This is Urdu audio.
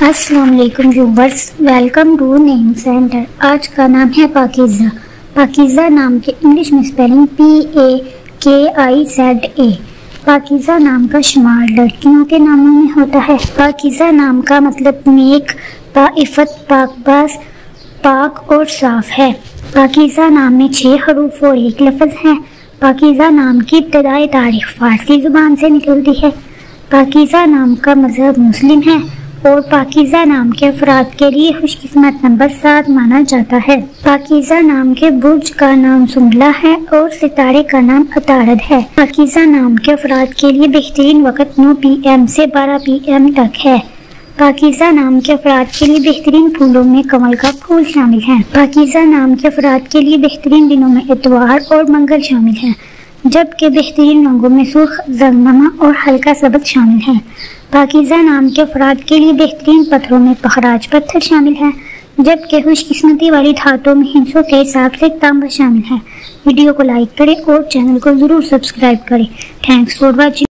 السلام علیکم viewers, welcome to name centre. آج کا نام ہے پاکیزہ۔ پاکیزہ نام کے انگلش میں سپیلنگ PAKIZA۔ پاکیزہ نام کا شمار لڑکیوں کے ناموں میں ہوتا ہے۔ پاکیزہ نام کا مطلب نیک، پاک، پاک باز، پاک اور صاف ہے۔ پاکیزہ نام میں 6 حروف اور 1 لفظ ہیں۔ پاکیزہ نام کی ابتدائی تاریخ فارسی زبان سے نکلتی ہے۔ پاکیزہ نام کا مذہب مسلم ہے اور پاکیزہ نام کے افراد کے لیے خوش قسمت نمبر 7 مانا جاتا ہے۔ پاکیزہ نام کے برج کا نام سنبلہ ہے اور ستارے کا نام عطارد ہے۔ پاکیزہ نام کے افراد کے لیے بہترین وقت 9 PM سے 12 PM تک ہے۔ پاکیزہ نام کے افراد کے لیے بہترین پھولوں میں کمل کا پھول شامل ہے۔ پاکیزہ نام کے افراد کے لیے بہترین دنوں میں اتوار اور منگل شامل ہیں، جبکہ بہترین رنگوں میں سرخ، زرنما اور ہلکا سبز شامل ہیں۔ پاکیزہ نام کے افراد کے لیے بہترین پتھروں میں پخراج پتھر شامل ہے، جبکہ خوش قسمتی والی دھاتوں میں ہندسوں کے حساب سے تانبا شامل ہے۔ ویڈیو کو لائک کریں اور چینل کو ضرور سبسکرائب کریں۔ Thanks for watching.